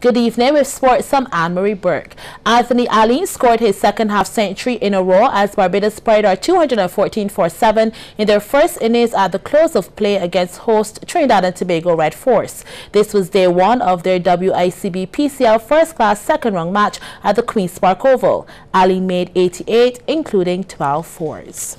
Good evening with sports. I'm Anne-Marie Burke. Anthony Allen scored his second half century in a row as Barbados spread out 214-7 in their first innings at the close of play against host Trinidad and Tobago Red Force. This was day one of their WICB PCL first class second round match at the Queen's Park Oval. Allen made 88, including 12 fours.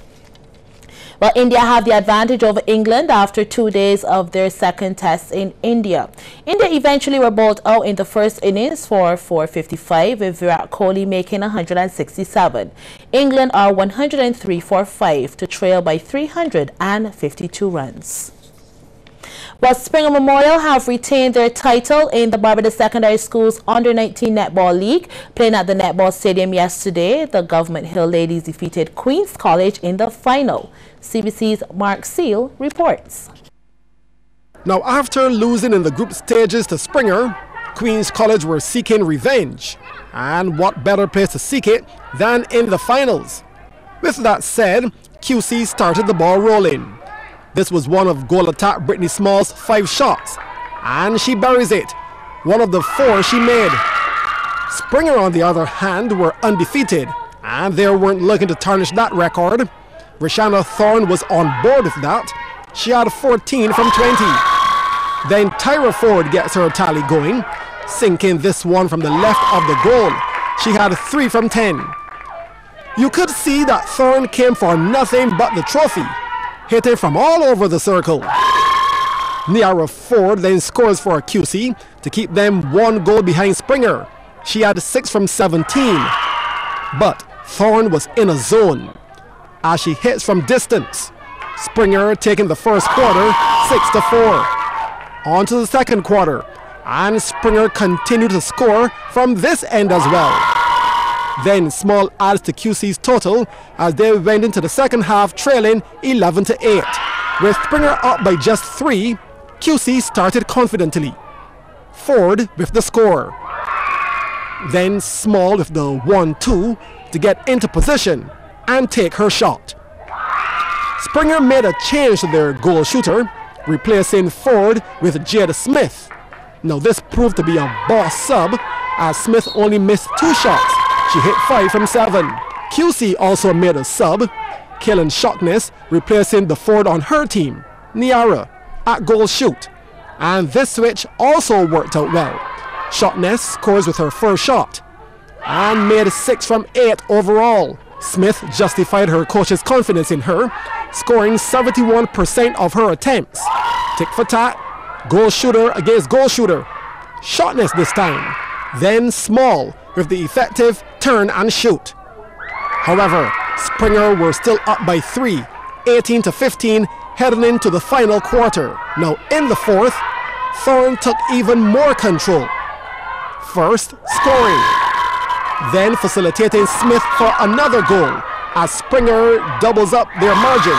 Well, India have the advantage over England after 2 days of their second test in India. India eventually were bowled out in the first innings for 455, with Virat Kohli making 167. England are 103 for 5 to trail by 352 runs. Well, Springer Memorial have retained their title in the Barbados Secondary Schools Under-19 Netball League. Playing at the Netball Stadium yesterday, the Government Hill Ladies defeated Queen's College in the final. CBC's Mark Seal reports. Now, after losing in the group stages to Springer, Queen's College were seeking revenge. And what better place to seek it than in the finals? With that said, QC started the ball rolling. This was one of goal attack Brittany Small's 5 shots, and she buries it, one of the 4 she made. Springer, on the other hand, were undefeated, and they weren't looking to tarnish that record. Rashana Thorne was on board with that. She had 14 from 20. Then Tyra Ford gets her tally going, sinking this one from the left of the goal. She had 3 from 10. You could see that Thorne came for nothing but the trophy, hitting from all over the circle. Niara Ford then scores for QC to keep them 1 goal behind Springer. She had 6 from 17. But Thorne was in a zone as she hits from distance. Springer taking the first quarter 6-4. On to the second quarter, and Springer continued to score from this end as well. Then Small adds to QC's total as they went into the second half trailing 11-8. With Springer up by just 3, QC started confidently. Ford with the score. Then Small with the 1-2 to get into position and take her shot. Springer made a change to their goal shooter, replacing Ford with Jada Smith. Now this proved to be a boss sub as Smith only missed 2 shots. She hit 5 from 7. QC also made a sub, Kaylin Shockness replacing the Ford on her team, Niara, at goal shoot. And this switch also worked out well. Shockness scores with her first shot and made 6 from 8 overall. Smith justified her coach's confidence in her, scoring 71% of her attempts. Tick for tat, goal shooter against goal shooter. Shockness this time. Then Small with the effective turn and shoot. However, Springer were still up by 3, 18-15, heading into the final quarter. Now in the fourth, Thorne took even more control. First, scoring. Then facilitating Smith for another goal as Springer doubles up their margin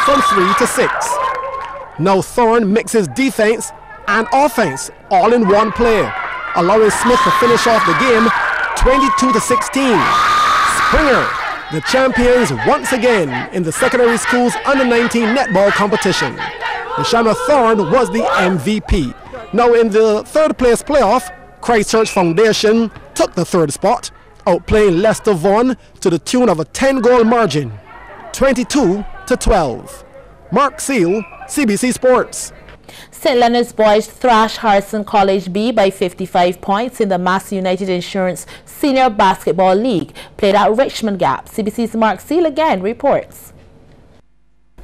from 3-6. Now Thorne mixes defense and offense all in one play, allowing Smith to finish off the game 22-16. Springer, the champions once again in the secondary schools under-19 netball competition. Rashana Thorne was the MVP. Now in the third place playoff, Christchurch Foundation took the third spot, outplaying Leicester Vaughan to the tune of a 10-goal margin, 22-12. Mark Seal, CBC Sports. St. Leonard's boys thrashed Harrison College B by 55 points in the Mass United Insurance Senior Basketball League, played at Richmond Gap. CBC's Mark Seal again reports.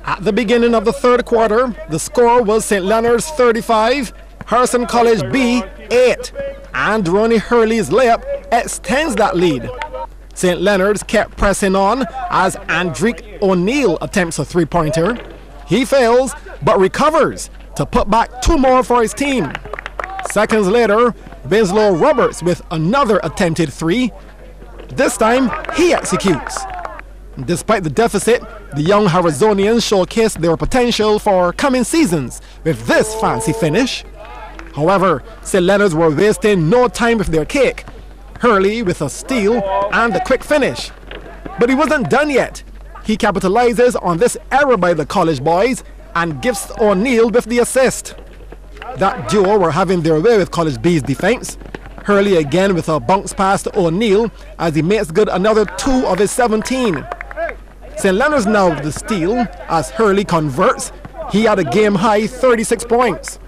At the beginning of the third quarter, the score was St. Leonard's 35, Harrison College B 8, and Ronnie Hurley's layup extends that lead. St. Leonard's kept pressing on as Andrick O'Neill attempts a 3-pointer. He fails, but recovers to put back 2 more for his team. Seconds later, Winslow Roberts with another attempted 3. This time, he executes. Despite the deficit, the young Harazonians showcased their potential for coming seasons with this fancy finish. However, St. Leonard's were wasting no time with their cake. Hurley with a steal and a quick finish. But he wasn't done yet. He capitalizes on this error by the college boys and gives O'Neill with the assist. That duo were having their way with College B's defense. Hurley again with a bounce pass to O'Neill as he makes good another 2 of his 17. St. Leonard's now with the steal as Hurley converts. He had a game-high 36 points.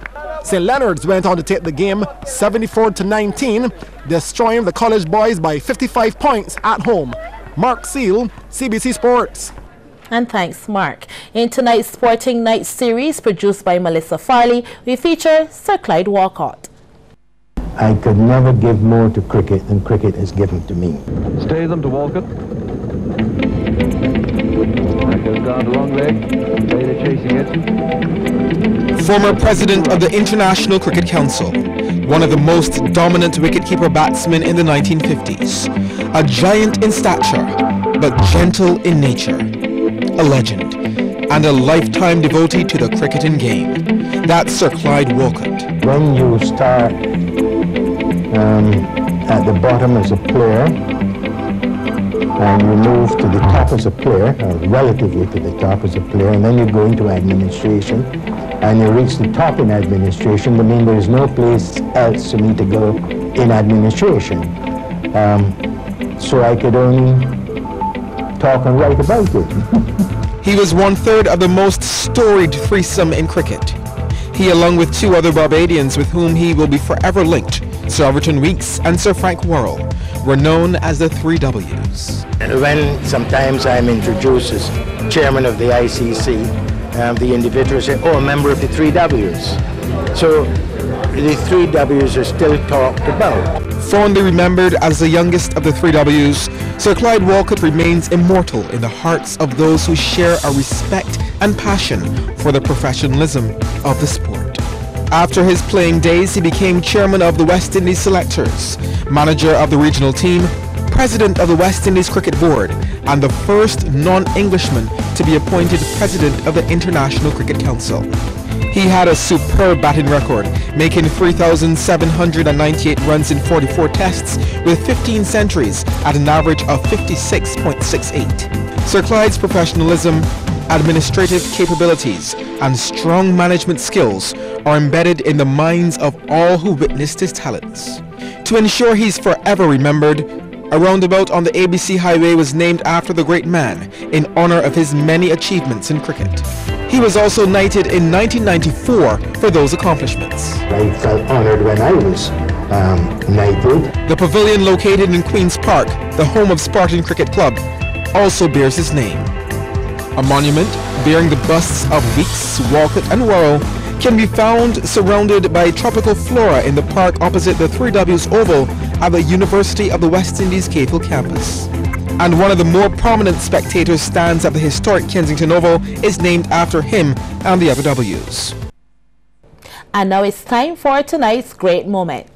St. Leonard's went on to take the game 74-19, destroying the college boys by 55 points at home. Mark Seal, Cbc Sports. And thanks, Mark. In tonight's Sporting Night series produced by Melissa Farley, we feature Sir Clyde Walcott. I could never give more to cricket than cricket has given to me. Stay them to Walcott. That goes down the long leg. Taylor chasing it. Former president of the International Cricket Council, one of the most dominant wicketkeeper batsmen in the 1950s, a giant in stature, but gentle in nature, a legend, and a lifetime devotee to the cricketing game. That's Sir Clyde Walcott. When you start at the bottom as a player, and you move to the top as a player, or relatively to the top as a player, and then you go into administration, and you reach the top in administration, I mean, there is no place else for me to go in administration. So I could only talk and write about it. He was 1/3 of the most storied threesome in cricket. He, along with 2 other Barbadians with whom he will be forever linked, Sir Overton Weekes and Sir Frank Worrell, were known as the 3 Ws. When sometimes I'm introduced as chairman of the ICC, the individuals say, oh, a member of the 3 Ws. So the 3 Ws are still talked about. Fondly remembered as the youngest of the 3 Ws, Sir Clyde Walcott remains immortal in the hearts of those who share a respect and passion for the professionalism of the sport. After his playing days, he became chairman of the West Indies Selectors, manager of the regional team, president of the West Indies Cricket Board, and the first non-Englishman to be appointed president of the International Cricket Council. He had a superb batting record, making 3,798 runs in 44 tests with 15 centuries at an average of 56.68. Sir Clyde's professionalism, administrative capabilities, and strong management skills are embedded in the minds of all who witnessed his talents. To ensure he's forever remembered, a roundabout on the ABC Highway was named after the great man in honor of his many achievements in cricket. He was also knighted in 1994 for those accomplishments. I felt honored when I was knighted. The pavilion located in Queen's Park, the home of Spartan Cricket Club, also bears his name. A monument bearing the busts of Weekes, Walcott and Worrell can be found surrounded by tropical flora in the park opposite the 3 Ws Oval at the University of the West Indies Cave Hill campus. And one of the more prominent spectators stands at the historic Kensington Oval is named after him and the other Ws. And now it's time for tonight's great moment.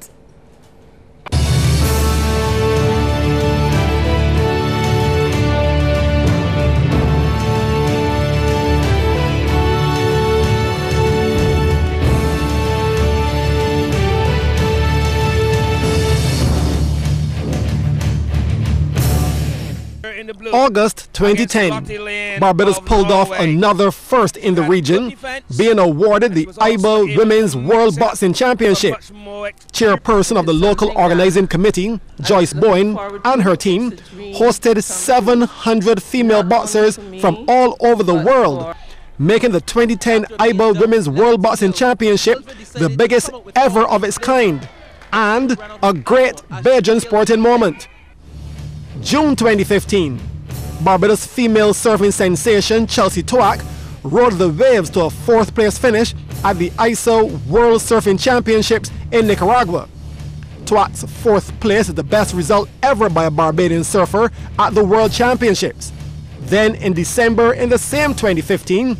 August 2010, Barbados pulled off another first in the region, being awarded the IBA Women's World Boxing Championship. Chairperson of the local organizing committee, Joyce Boyne, and her team hosted 700 female boxers from all over the world, making the 2010 IBA Women's World Boxing Championship the biggest ever of its kind, and a great Bajan sporting moment. June 2015, Barbados female surfing sensation Chelsea Tuack rode the waves to a 4th place finish at the ISO World Surfing Championships in Nicaragua. Tuack's 4th place is the best result ever by a Barbadian surfer at the World Championships. Then in December in the same 2015,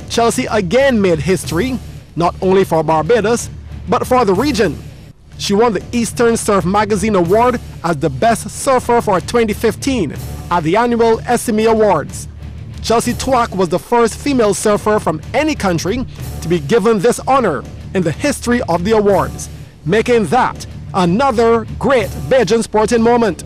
Chelsea again made history, not only for Barbados, but for the region. She won the Eastern Surf Magazine Award as the best surfer for 2015 at the annual SME Awards. Chelsea Tuack was the first female surfer from any country to be given this honor in the history of the awards, making that another great Bajan sporting moment.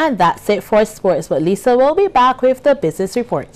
And that's it for sports, but Lisa will be back with the business report.